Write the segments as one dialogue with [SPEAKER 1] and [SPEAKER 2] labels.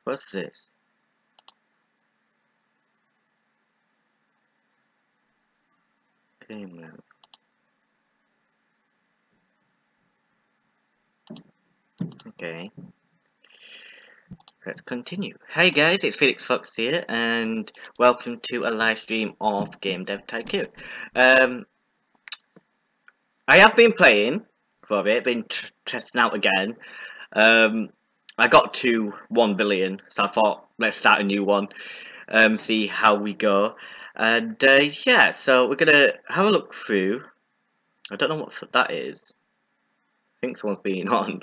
[SPEAKER 1] What's this? Game mode. Okay. Let's continue. Hey guys, it's Felix Fox here, and welcome to a live stream of Game Dev Tycoon. I have been playing for a bit, been testing out again. I got to 1 billion, so I thought let's start a new one, see how we go. And yeah, so we're gonna have a look through. I don't know what that is. I think someone's been on.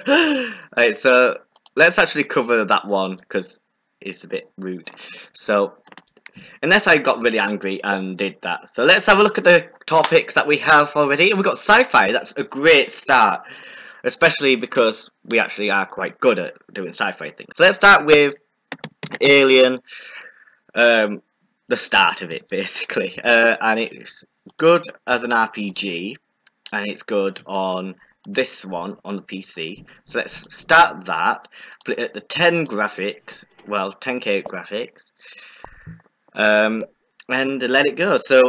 [SPEAKER 1] Alright, so let's actually cover that one because it's a bit rude. So, unless I got really angry and did that. So let's have a look at the topics that we have already. We've got sci-fi. That's a great start, especially because we actually are quite good at doing sci-fi things. So let's start with Alien. The start of it, basically. And it's good as an RPG, and it's good on this one on the PC. So let's start that. Put it at the 10 graphics, well, 10K graphics, and let it go. So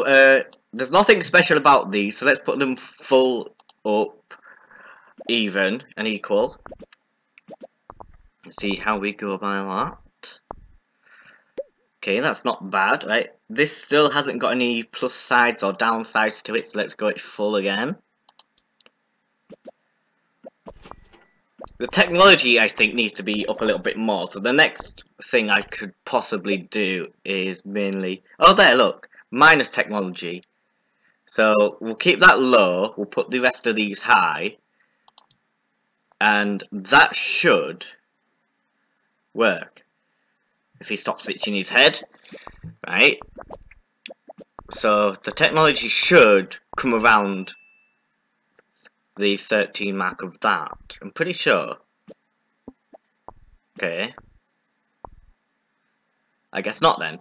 [SPEAKER 1] there's nothing special about these, so let's put them full up, even and equal. Let's see how we go by that. Okay, that's not bad, right? This still hasn't got any plus sides or downsides to it, so let's go it full again. The technology, I think, needs to be up a little bit more. So the next thing I could possibly do is mainly... Oh, there, look. Minus technology. So we'll keep that low. We'll put the rest of these high. And that should work. If he stops itching his head. Right? So the technology should come around the 13 mark of that. I'm pretty sure. Okay. I guess not then.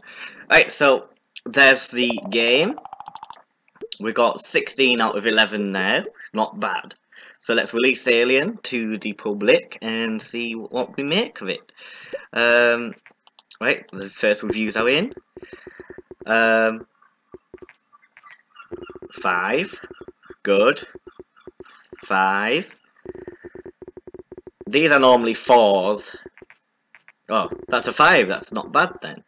[SPEAKER 1] Right, so there's the game. We got 16 out of 11 now. Not bad. So let's release Alien to the public and see what we make of it. Right, the first reviews are in. 5. Good. 5. These are normally 4s. Oh, that's a 5. That's not bad then.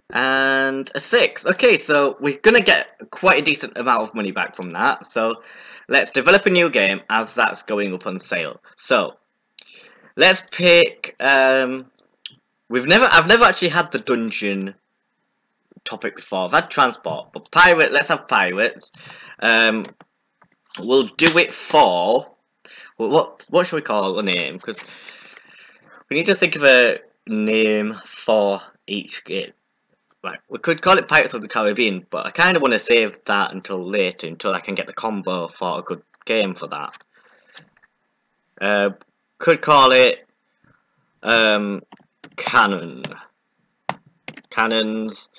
[SPEAKER 1] And a 6. Okay, so we're gonna get quite a decent amount of money back from that. So let's develop a new game as that's going up on sale. So let's pick. I've never actually had the dungeon topic before. I've had transport, but pirate. Let's have pirates. We'll do it for, well, what should we call a name? Because we need to think of a name for each game. Right, we could call it Pirates of the Caribbean, but I kind of want to save that until later, until I can get the combo for a good game for that. Could call it Cannon. Cannons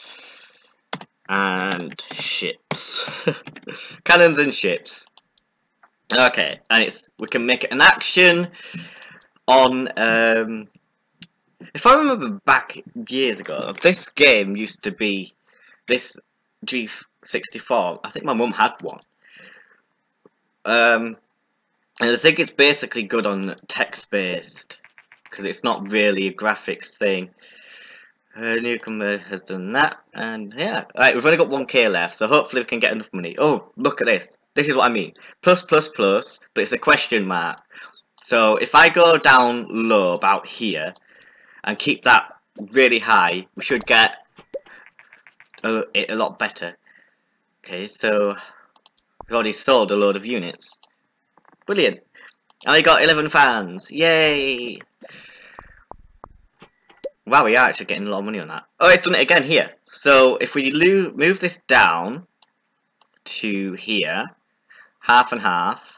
[SPEAKER 1] and ships. Cannons and ships. Okay, and we can make it an action on if I remember back years ago, this game used to be this G64. I think my mum had one. And I think it's basically good on text-based because it's not really a graphics thing. Newcomer has done that, and yeah, right, we've only got 1K left, so hopefully we can get enough money. Oh, look at this. This is what I mean. Plus, plus, plus, but it's a question mark. So if I go down low about here and keep that really high, we should get it a lot better. Okay, so we've already sold a load of units. Brilliant. I got 11 fans. Yay! Wow, we are actually getting a lot of money on that. Oh, it's done it again here. So if we move this down to here, half and half,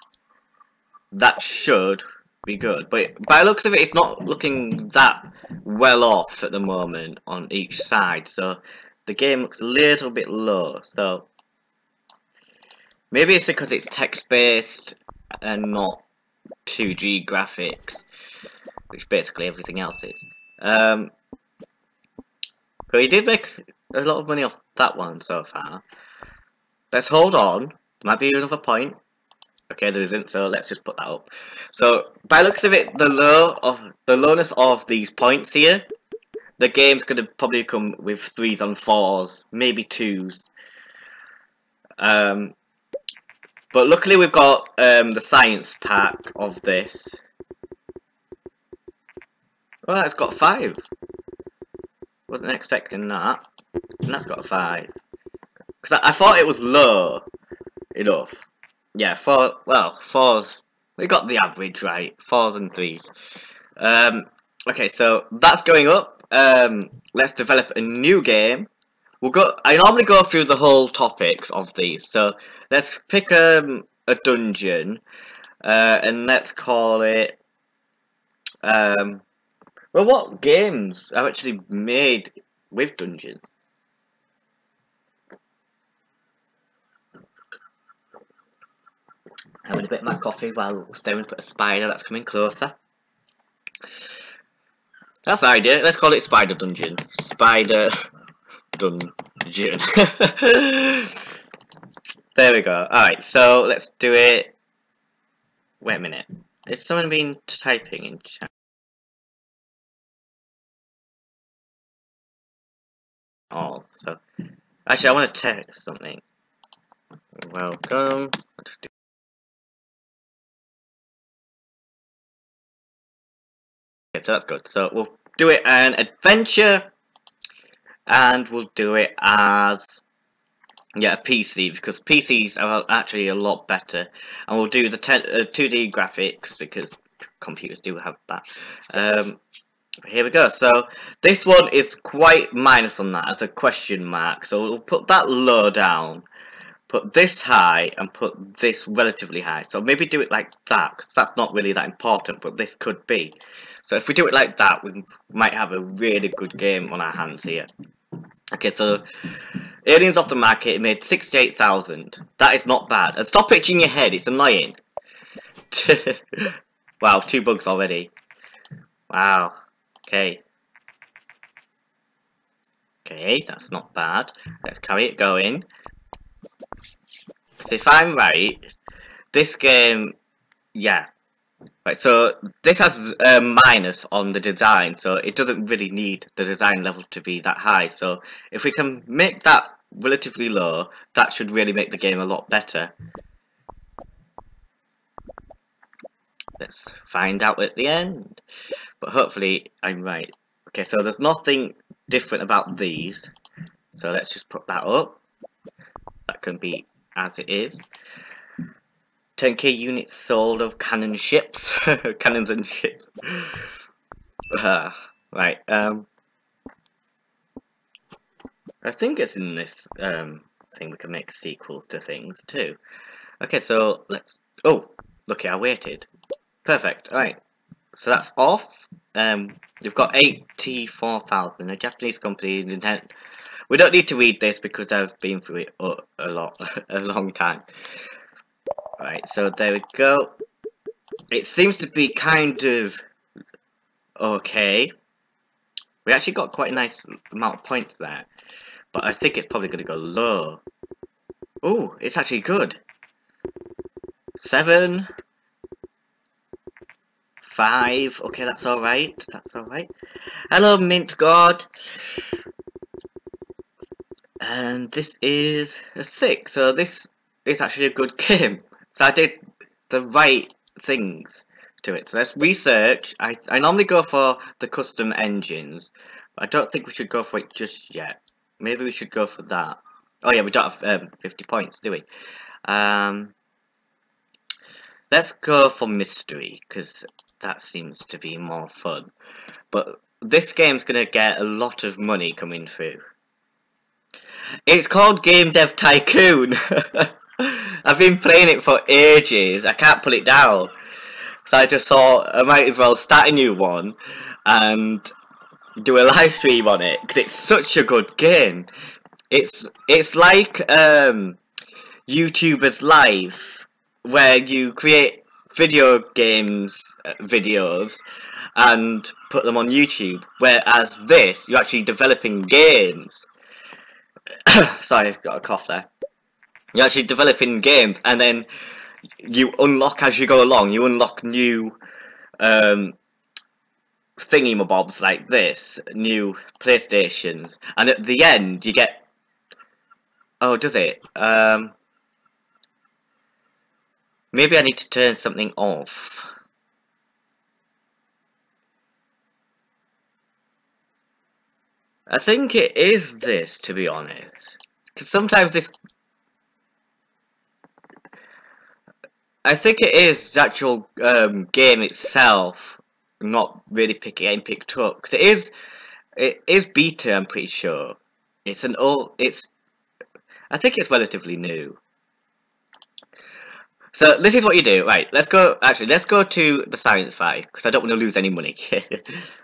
[SPEAKER 1] that should be good. But by the looks of it, it's not looking that well off at the moment on each side. So the game looks a little bit low. So maybe it's because it's text-based and not 2G graphics, which basically everything else is. Um, but he did make a lot of money off that one so far. Let's hold on. There might be another point. Okay, there isn't, so let's just put that up. So, by looks of it, the lowness of these points here, the game's gonna probably come with 3s and 4s, maybe 2s. But luckily we've got the science pack of this. Well, it's got 5. Wasn't expecting that. And that's got a 5. Because I thought it was low enough. Yeah, 4s. We got the average right. 4s and 3s. Okay, so that's going up. Let's develop a new game. I normally go through the whole topics of these. So let's pick a dungeon. And let's call it. Well, what games are actually made with dungeons? Having a bit of my coffee while staring at a spider that's coming closer. That's the idea. Let's call it Spider Dungeon. Spider Dungeon. There we go. Alright, so let's do it. Wait a minute. Has someone been typing in chat? Oh, so actually I want to text something. Welcome. Okay, so that's good. So we'll do it an adventure, and we'll do it as a PC, because PCs are actually a lot better, and we'll do the 2D graphics because computers do have that. Here we go. So this one is quite minus on that as a question mark. So we'll put that low down, put this high, and put this relatively high. So maybe do it like that, because that's not really that important, but this could be. So if we do it like that, we might have a really good game on our hands here. Okay, so Aliens off the market, it made 68,000. That is not bad. And stop itching your head, it's annoying. Wow, 2 bugs already. Wow. Okay. Okay, that's not bad. Let's carry it going. So if I'm right, this game, yeah. Right, so this has a minus on the design, so it doesn't really need the design level to be that high. So if we can make that relatively low, that should really make the game a lot better. Let's find out at the end. But hopefully I'm right. Okay, so there's nothing different about these. So let's just put that up. That can be as it is. 10k units sold of cannon ships. Cannons and ships. Right, I think it's in this thing we can make sequels to things too. Okay, so let's... Oh, look, I waited. Perfect, alright. So that's off. You've got 84,000. A Japanese company. We don't need to read this because I've been through it a long time. Right, so there we go. It seems to be kind of okay. We actually got quite a nice amount of points there, but I think it's probably going to go low. Oh, it's actually good. 7, 5. Okay, that's all right. That's all right. Hello, Mint God. And this is a 6. So this is actually a good game. So I did the right things to it. So let's research. I normally go for the custom engines, but I don't think we should go for it just yet. Maybe we should go for that. Oh yeah, we don't have 50 points, do we? Let's go for mystery, because that seems to be more fun. But this game's going to get a lot of money coming through. It's called Dev Tycoon. I've been playing it for ages. I can't put it down. So I just thought I might as well start a new one and do a live stream on it, because it's such a good game. It's like YouTubers Live, where you create video games videos and put them on YouTube. Whereas this, you're actually developing games. Sorry, got a cough there. You're actually developing games, and then you unlock as you go along. You unlock new thingy-mabobs like this, new PlayStations, and at the end you get. Oh, does it? Maybe I need to turn something off. I think it is this, to be honest. Because sometimes this. I think it is the actual game itself not really getting picked up. Because it is beta, I'm pretty sure. It's an old. I think it's relatively new. So this is what you do, right? Let's go. Actually, let's go to the science fair because I don't want to lose any money.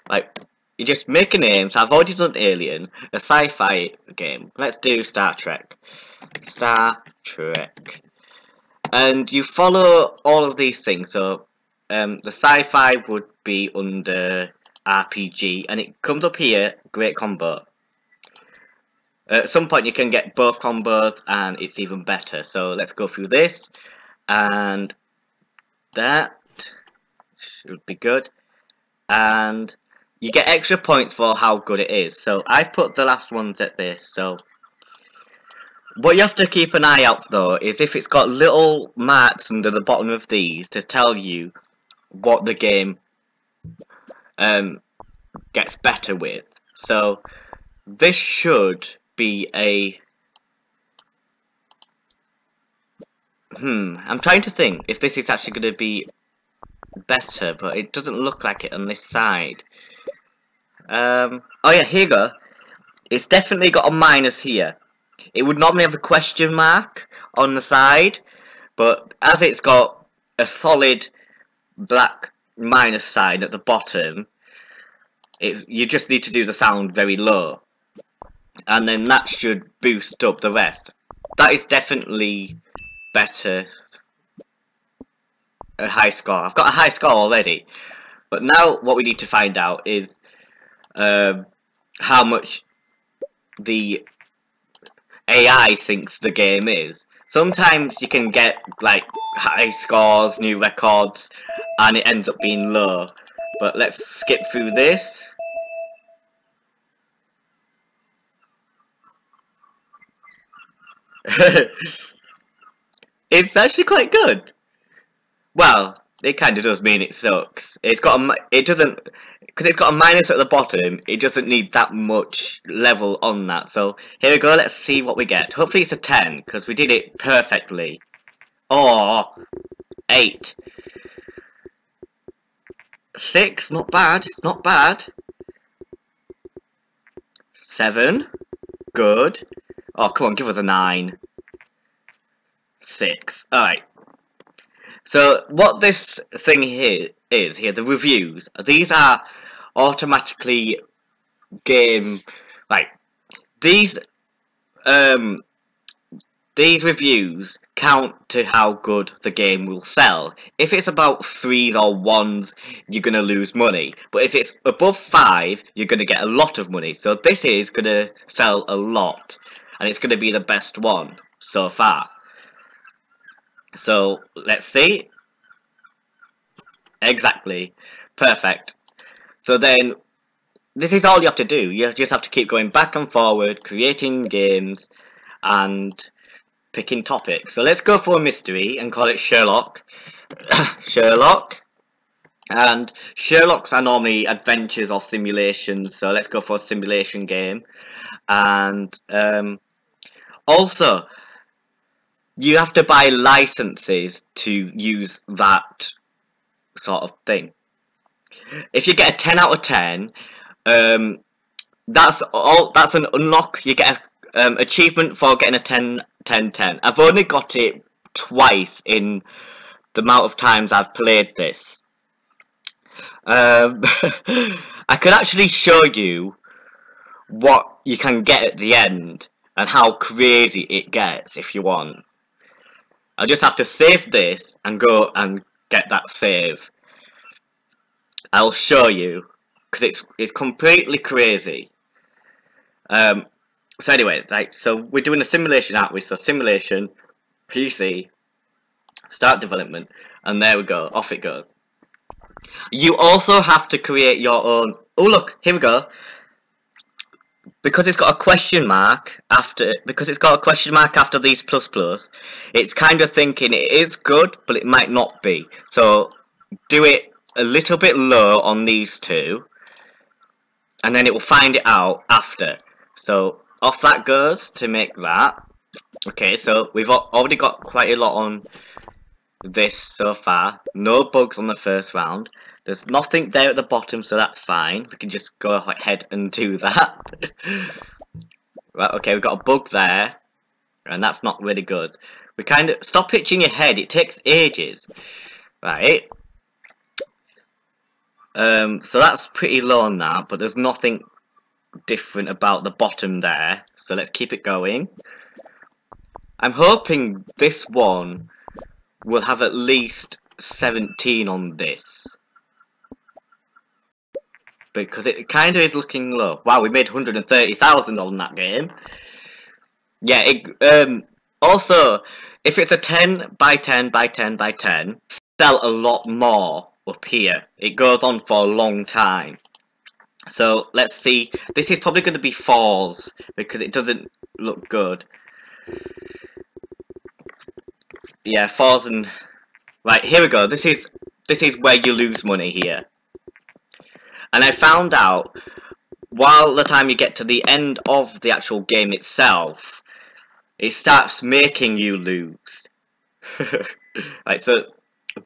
[SPEAKER 1] Like, you just make a name. So I've already done Alien, a sci-fi game. Let's do Star Trek. Star Trek, and you follow all of these things. So the sci-fi would be under RPG, and it comes up here. Great combo. At some point you can get both combos, and it's even better. So let's go through this. And that should be good, and you get extra points for how good it is. So I put the last ones at this. So what you have to keep an eye out though is if it's got little marks under the bottom of these to tell you what the game gets better with. So this should be a I'm trying to think if this is actually going to be better, but it doesn't look like it on this side. Oh yeah, here you go. It's definitely got a minus here. It would normally have a question mark on the side, but as it's got a solid black minus sign at the bottom, you just need to do the sound very low, and then that should boost up the rest. That is definitely better. A high score. I've got a high score already, but now what we need to find out is how much the AI thinks the game is. Sometimes you can get like high scores, new records, and it ends up being low. But let's skip through this. It's actually quite good. Well, it kind of does mean it sucks. It doesn't, because it's got a minus at the bottom. It doesn't need that much level on that. So here we go. Let's see what we get. Hopefully it's a 10 because we did it perfectly. Oh, 8, 6. Not bad. It's not bad. 7. Good. Oh, come on, give us a 9. 6. Alright. So, what this thing here is, the reviews, these are automatically game, like, these reviews count to how good the game will sell. If it's about 3s or 1s, you're going to lose money. But if it's above 5, you're going to get a lot of money. So this is going to sell a lot. And it's going to be the best one so far. So, let's see. Exactly. Perfect. So then, this is all you have to do. You just have to keep going back and forward, creating games, and picking topics. So let's go for a mystery and call it Sherlock. Sherlock. And Sherlocks are normally adventures or simulations, so let's go for a simulation game. And also, you have to buy licenses to use that sort of thing. If you get a 10 out of 10, that's an unlock. You get an achievement for getting a 10, 10, 10. I've only got it twice in the amount of times I've played this. I could actually show you what you can get at the end and how crazy it gets if you want. I'll just have to save this and go and get that save. I'll show you, because it's completely crazy. So anyway, so we're doing a simulation, aren't we? So simulation, PC, start development, and there we go, off it goes. You also have to create your own. Oh look, here we go. Because it's got a question mark after these plus plus, it's kind of thinking it is good, but it might not be. So do it a little bit low on these two, and then it will find it out after. So off that goes to make that. Okay, so we've already got quite a lot on this so far. No bugs on the first round. There's nothing there at the bottom, so that's fine. We can just go ahead and do that. Right, okay, we've got a bug there, and that's not really good. We kind of stop pitching your head. It takes ages, right? So that's pretty low on that, but there's nothing different about the bottom there. So let's keep it going. I'm hoping this one will have at least 17 on this, because it kind of is looking low. Wow, we made 130,000 on that game. Yeah, also, if it's a 10 by 10 by 10 by 10, sell a lot more up here. It goes on for a long time. So, let's see. This is probably going to be 4s, because it doesn't look good. Yeah, 4s and... Right, here we go. This is where you lose money here. And I found out, while the time you get to the end of the actual game itself, it starts making you lose. Right, so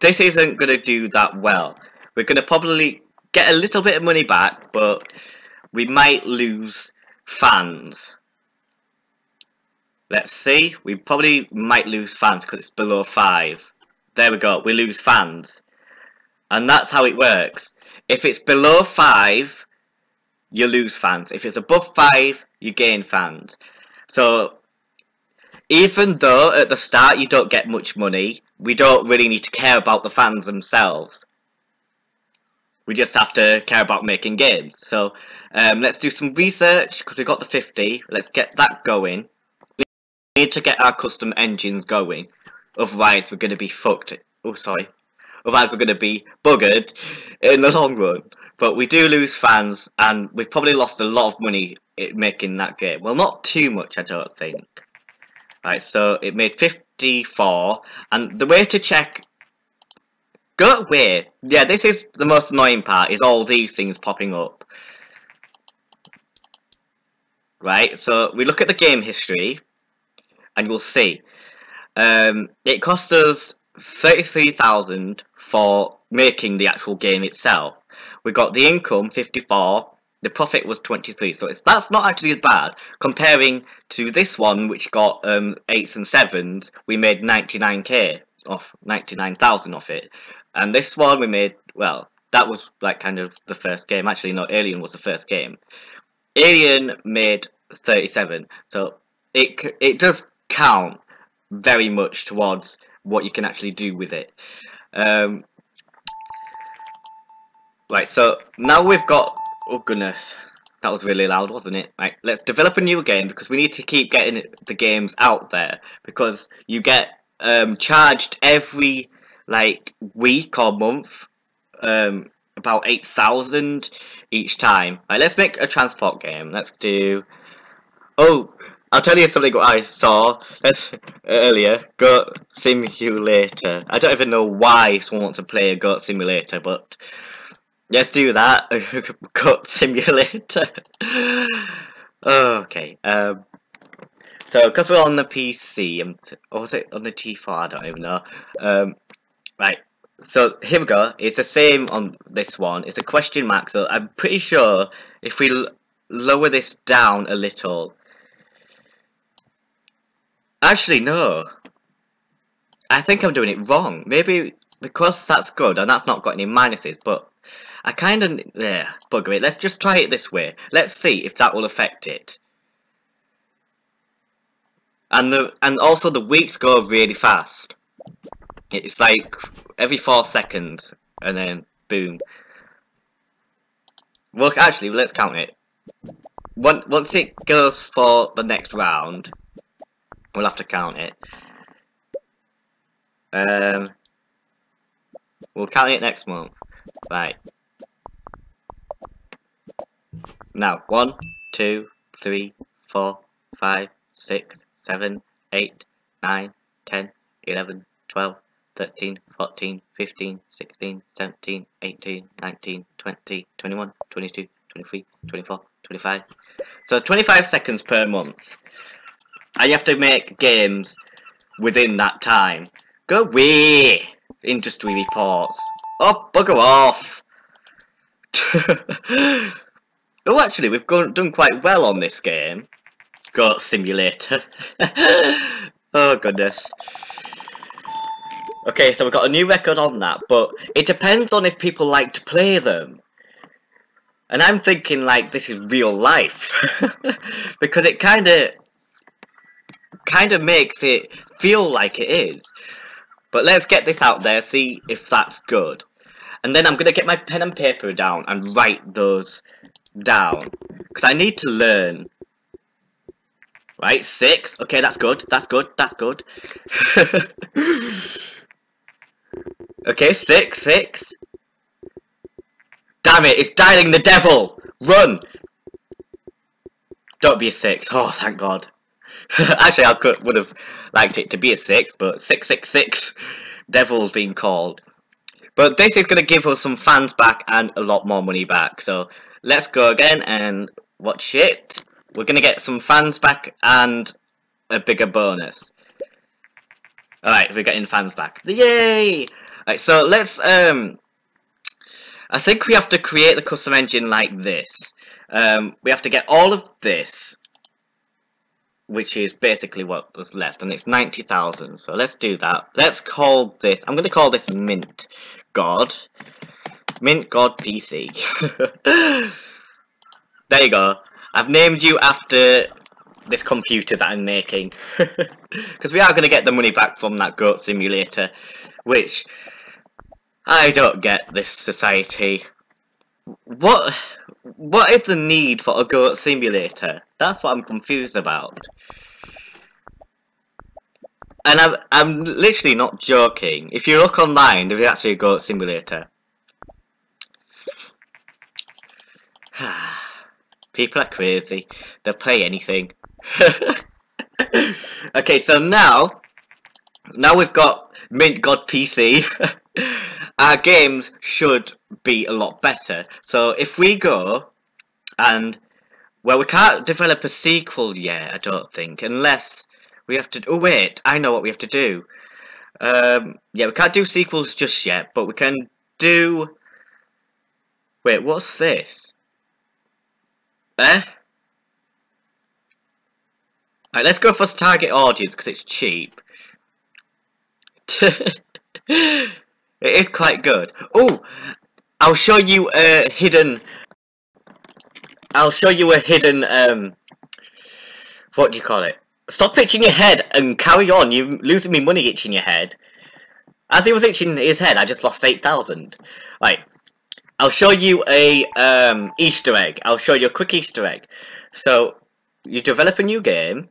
[SPEAKER 1] this isn't going to do that well. We're going to probably get a little bit of money back, but we might lose fans. Let's see, we probably might lose fans because it's below 5. There we go, we lose fans. And that's how it works. If it's below 5, you lose fans. If it's above 5, you gain fans. So, even though at the start you don't get much money, we don't really need to care about the fans themselves. We just have to care about making games. So, let's do some research, because we got the 50. Let's get that going. We need to get our custom engines going. Otherwise, we're going to be fucked. Oh, sorry. Otherwise, we're going to be buggered in the long run. But we do lose fans, and we've probably lost a lot of money making that game. Well, not too much, I don't think. Right, so it made 54, and the way to check... Go away! Yeah, this is the most annoying part, is all these things popping up. Right, so we look at the game history, and we'll see. It cost us 33,000 for making the actual game itself. We got the income, 54, the profit was 23, so that's not actually as bad. Comparing to this one, which got 8s and 7s, we made 99k off, 99,000 off it. And this one we made, well, that was like kind of the first game. Actually, no, Alien was the first game. Alien made 37, so it does count very much towards what you can actually do with it. Right, so now we've got... Oh goodness, that was really loud, wasn't it? Right, let's develop a new game, because we need to keep getting the games out there, because you get charged every like week or month about 8,000 each time. Right, let's make a transport game. Let's do... Oh, I'll tell you something I saw earlier. Goat Simulator. I don't even know why someone wants to play a Goat Simulator, but let's do that. Goat Simulator. Okay. So, because we're on the PC, or was it on the G4? I don't even know. Right. So here we go. It's the same on this one. It's a question mark. So I'm pretty sure if we lower this down a little. Actually, no. I think I'm doing it wrong. Maybe because that's good and that's not got any minuses, but I kind of... Yeah, bugger it. Let's just try it this way. Let's see if that will affect it. And also the weeks go really fast. It's like every 4 seconds and then boom. Well, actually, let's count it. Once it goes for the next round, we'll have to count it. We'll count it next month. Right. Now, 1, 2, 3, 4, 5, 6, 7, 8, 9, 10, 11, 12, 13, 14, 15, 16, 17, 18, 19, 20, 21, 22, 23, 24, 25. So 25 seconds per month. And you have to make games within that time. Go away! Industry reports. Oh, bugger off! Oh, actually, we've done quite well on this game. Goat Simulator. Oh, goodness. Okay, so we've got a new record on that, but it depends on if people like to play them. And I'm thinking, like, this is real life. Because it kind of makes it feel like it is. But let's get this out there, see if that's good. And then I'm going to get my pen and paper down and write those down. Because I need to learn. Right, 6. Okay, that's good. That's good. That's good. Okay, 6. Damn it, it's dialing the devil! Run! Don't be a 6. Oh, thank God. Actually, I would have liked it to be a 6, but 666. Devil's being called. But this is going to give us some fans back and a lot more money back. So, let's go again and watch it. We're going to get some fans back and a bigger bonus. Alright, we're getting fans back. Yay! Alright, so let's, I think we have to create the custom engine like this. We have to get all of this, which is basically what was left, and it's 90,000. So let's do that. Let's call this, I'm going to call this Mint God. Mint God PC. There you go. I've named you after this computer that I'm making. Because we are going to get the money back from that Goat Simulator, which I don't get this society. What is the need for a Goat Simulator? That's what I'm confused about. And I'm literally not joking. If you look online, there's actually a Goat Simulator. People are crazy. They'll play anything. Okay, so now we've got Mint God PC. Our games should be a lot better. So if we go and, well, we can't develop a sequel yet, I don't think, unless we have to. Oh wait, I know what we have to do. Yeah, we can't do sequels just yet, but we can do. Wait, what's this? Alright, let's go for target audience because it's cheap. It is quite good. Oh, I'll show you a hidden. What do you call it? Stop itching your head and carry on. You're losing me money itching your head. As he was itching his head, I just lost 8,000. Right. I'll show you a Easter egg. I'll show you a quick Easter egg. So you develop a new game.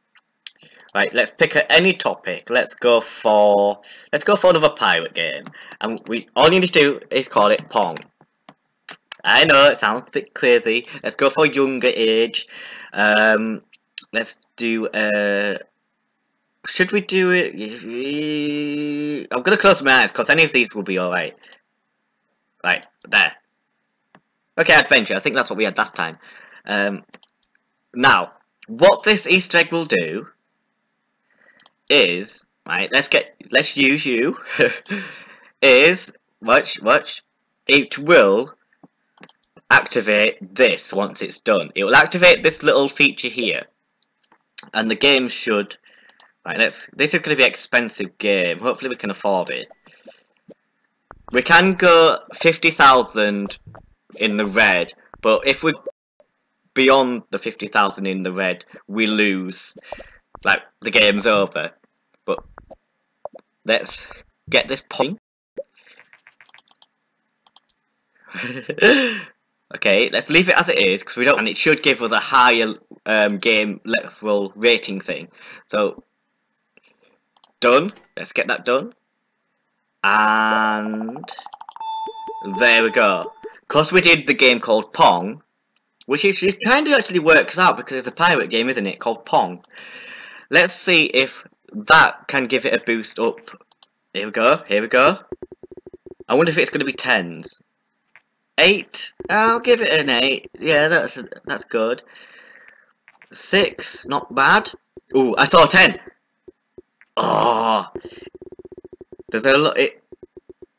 [SPEAKER 1] Right, let's pick any topic. Let's go for another pirate game. And all you need to do is call it Pong. I know it sounds a bit crazy. Let's go for younger age. Let's do should we do it? I'm gonna close my eyes because any of these will be alright. Right, there. Okay, adventure. I think that's what we had last time. Now, what this Easter egg will do is, right, let's use you, is, watch, it will activate this once it's done. It will activate this little feature here. And the game should, right, this is going to be an expensive game. Hopefully we can afford it. We can go 50,000 in the red, but if we're beyond the 50,000 in the red, we lose. Like, the game's over. But let's get this point. Okay, let's leave it as it is because we don't, and it should give us a higher game level rating thing. So done. Let's get that done. And there we go. Because we did the game called Pong, which kind of actually works out because it's a pirate game, isn't it? Called Pong. Let's see if that can give it a boost up. Here we go. Here we go. I wonder if it's going to be 10s. 8. I'll give it an 8. Yeah, that's good. 6. Not bad. Ooh, I saw a 10. Oh, there's a lot.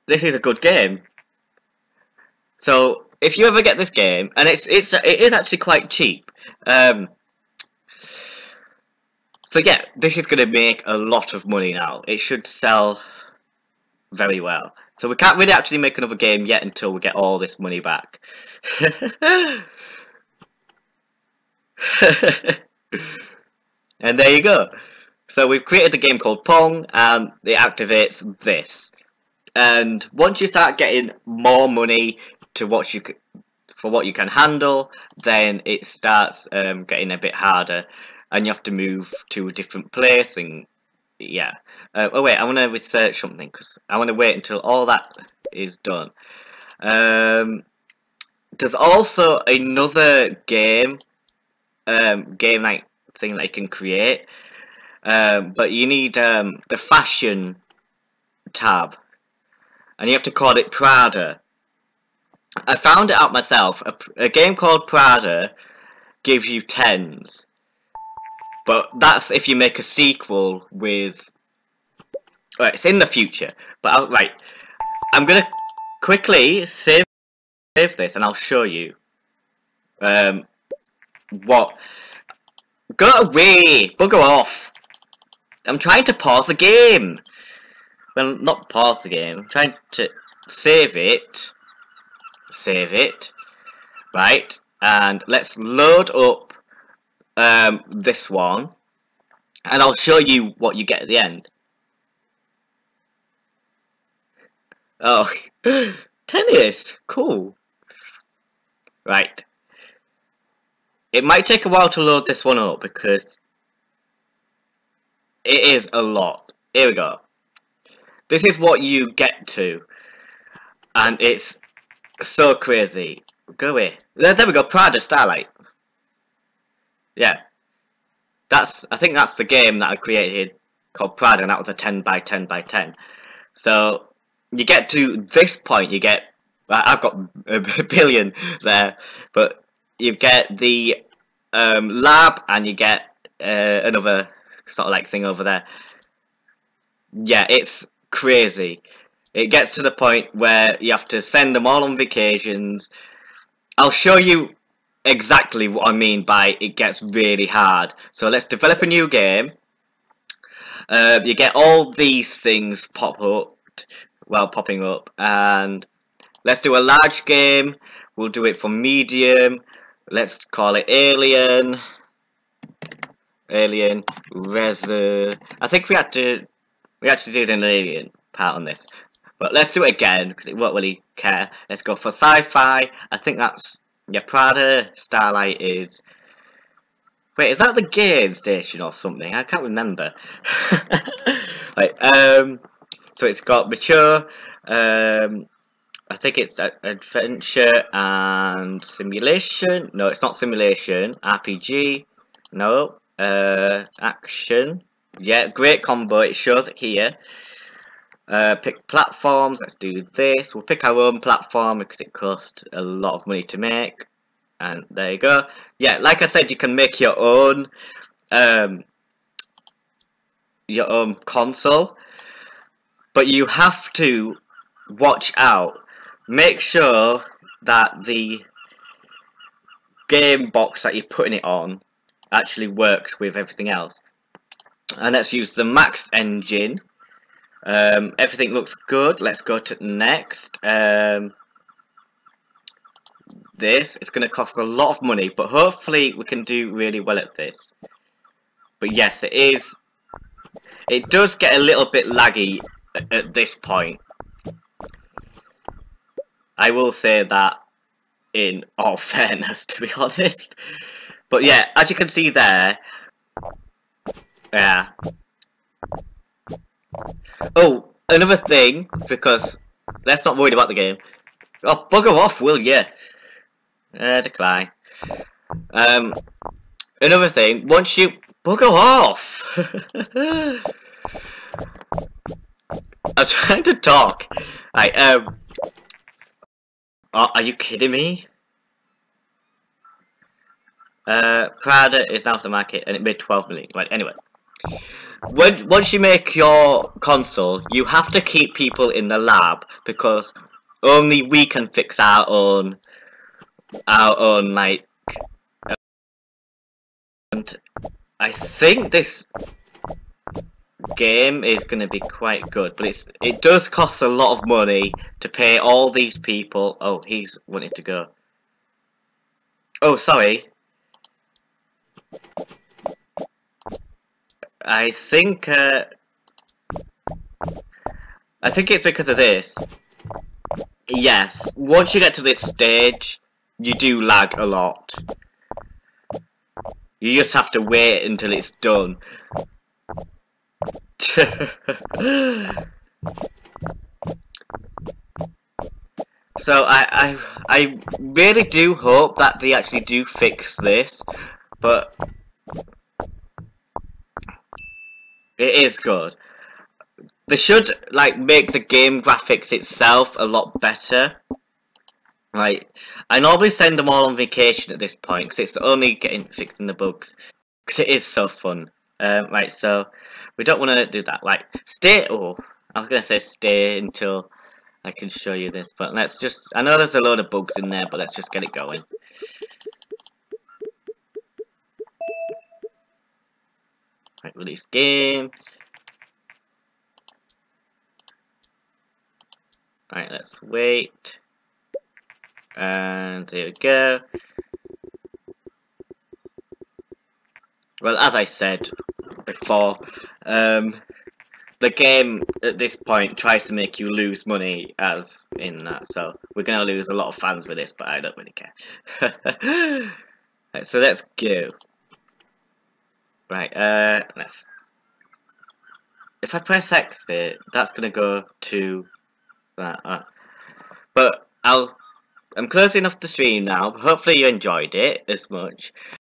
[SPEAKER 1] This is a good game. So if you ever get this game, and it is actually quite cheap. So yeah, this is going to make a lot of money now. It should sell very well. So we can't really actually make another game yet until we get all this money back. And there you go. So we've created a game called Pong, and it activates this. And once you start getting more money to what you can handle, then it starts getting a bit harder, and you have to move to a different place. And yeah. Oh wait, I want to research something because I want to wait until all that is done. There's also another game night thing that you can create, but you need the fashion tab, and you have to call it Prada. I found it out myself. A game called Prada gives you 10s, but that's if you make a sequel with. Right, it's in the future, but right. I'm gonna quickly save this, and I'll show you. What? Go away! Bugger off! I'm trying to pause the game. Well, not pause the game. I'm trying to save it. Save it. Right, and let's load up this one, and I'll show you what you get at the end. Oh, tennis! Cool. Right. It might take a while to load this one up because it is a lot. Here we go. This is what you get to. And it's so crazy. Go away. There we go, Prada Starlight. Yeah. I think that's the game that I created called Prada, and that was a 10 by 10 by 10. So you get to this point, you get, I've got a billion there, but you get the lab, and you get another sort of like thing over there. Yeah, it's crazy. It gets to the point where you have to send them all on vacations. I'll show you exactly what I mean by it gets really hard. So let's develop a new game. You get all these things popping up, and let's do a large game. We'll do it for medium. Let's call it Alien Reser. I think we actually did an Alien part on this, but let's do it again because it won't really care. Let's go for sci-fi. I think that's, yeah, Prada Starlight is. Wait, is that the game station or something? I can't remember. Right, so it's got mature. I think it's adventure and simulation. No, it's not simulation. RPG. No. Action. Yeah, great combo. It shows it here. Pick platforms. Let's do this. We'll pick our own platform because it costs a lot of money to make. And there you go. Yeah, like I said, you can make your own console, but you have to watch out. Make sure that the game box that you're putting it on actually works with everything else. And let's use the Max engine. Everything looks good. Let's go to next. This is going to cost a lot of money, but hopefully we can do really well at this. But yes, it is. It does get a little bit laggy at this point. I will say that. in all fairness, to be honest. But yeah, as you can see there, yeah. Oh, another thing, because let's not worry about the game. Oh, bugger off, will ya? Decline. Another thing, once you bugger off. I'm trying to talk. Right, are you kidding me? Prada is now off the market and it made 12 million. Right, anyway. Once you make your console, you have to keep people in the lab because only we can fix our own like. And I think this game is going to be quite good, but it does cost a lot of money to pay all these people. Oh, he's wanting to go. Oh, sorry. I think it's because of this. Yes, once you get to this stage, you do lag a lot. You just have to wait until it's done. So I really do hope that they actually do fix this, but it is good. They should like make the game graphics itself a lot better. Like, I normally send them all on vacation at this point because it's only fixing the bugs because it is so fun. Right, so we don't want to do that. Like, stay. Oh, I was gonna say stay until I can show you this, but let's just. I know there's a load of bugs in there, but let's just get it going. Right, release game. Right, let's wait. And here we go. Well, as I said before, the game at this point tries to make you lose money as in that, so we're gonna lose a lot of fans with this, but I don't really care. Right, so let's go. Right, let's. If I press exit, that's gonna go to that. But I'm closing off the stream now. Hopefully you enjoyed it as much.